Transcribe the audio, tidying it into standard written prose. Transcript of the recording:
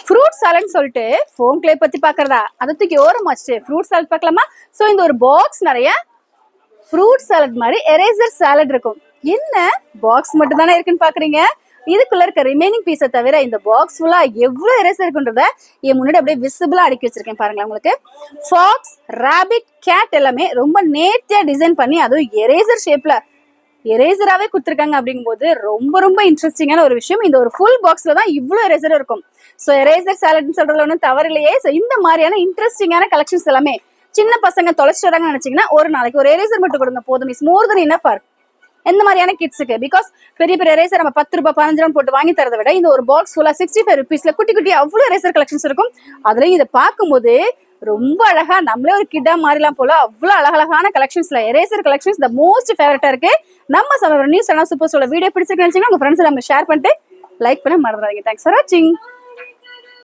Fruit சாலட்னு சொல்லிட்டு foam clay பத்தி பாக்குறதா, அதை தூக்கி ஓரமாச்சு ஃப்ரூட் சாலட் பார்க்கலாமா? ஸோ இந்த ஒரு பாக்ஸ் நிறைய ஃப்ரூட் சாலட் மாதிரி எரேசர் சாலட் இருக்கும். என்ன பாக்ஸ் மட்டும் தானே இருக்குன்னு பாக்குறீங்க? இதுக்குள்ள இருக்க ரிமைனிங் பீஸை தவிர இந்த பாக்ஸ் ஃபுல்லா எவ்வளவு எரேசர் இருக்குன்றத என் முன்னாடி அப்படியே விசிபிளா அடுக்கி வச்சிருக்கேன் பாருங்களேன். உங்களுக்கு ஃபாக்ஸ், ராபிட், கேட் எல்லாமே ரொம்ப நேர்த்தியா டிசைன் பண்ணி அதுவும் எரேசர் ஷேப்ல எரேசராவே கொடுத்துருக்காங்க. அப்படிங்கும்போது ரொம்ப ரொம்ப இன்ட்ரெஸ்டிங்கான ஒரு விஷயம். இந்த ஒரு ஃபுல் பாக்ஸ்ல தான் இவ்வளவு எரேசர் இருக்கும். ஸோ எரேசர் சாலட்னு சொல்றதுல ஒன்றும் தவறு இல்லையே. ஸோ இந்த மாதிரியான இன்ட்ரெஸ்டிங்கான கலெக்ஷன்ஸ் எல்லாமே சின்ன பசங்க தொலைச்சிட்டு வராங்கன்னு நினைச்சீங்கன்னா ஒரு நாளைக்கு ஒரு எரேசர் மட்டும் கொடுங்க போதும். Is more then enough for இந்த மாதிரியான கிட்ஸுக்கு. பிகாஸ் பெரிய பெரிய எரேசர் நம்ம 10 ரூபாய் 15 ரூபாய் போட்டு வாங்கி தரதை விட இந்த ஒரு பாக்ஸ் ஃபுல்லா 65 ருபீஸ்ல குட்டி குட்டி அவ்வளவு எரேசர் கலெக்ஷன்ஸ் இருக்கும். அதுலயும் இதை பார்க்கும்போது ரொம்ப அழகா நம்மளே ஒரு கிட்டா மாறிலாம் போல அவ்வளவு அழகழகான கலெக்ஷன்ஸ்ல எரேசர் கலெக்ஷன்ஸ் த மோஸ்ட் ஃபேவரட்டா இருக்கு. நம்ம சம நியூஸ் சேனல் சூப்பர் சொல்ல வீடியோ பிடிச்சிருக்கேன்னு உங்க ஃப்ரெண்ட்ஸ் நம்ம ஷேர் பண்ணிட்டு லைக் பண்ண மறந்துடாதீங்க. தேங்க்ஸ் ஃபார் வாட்சிங்.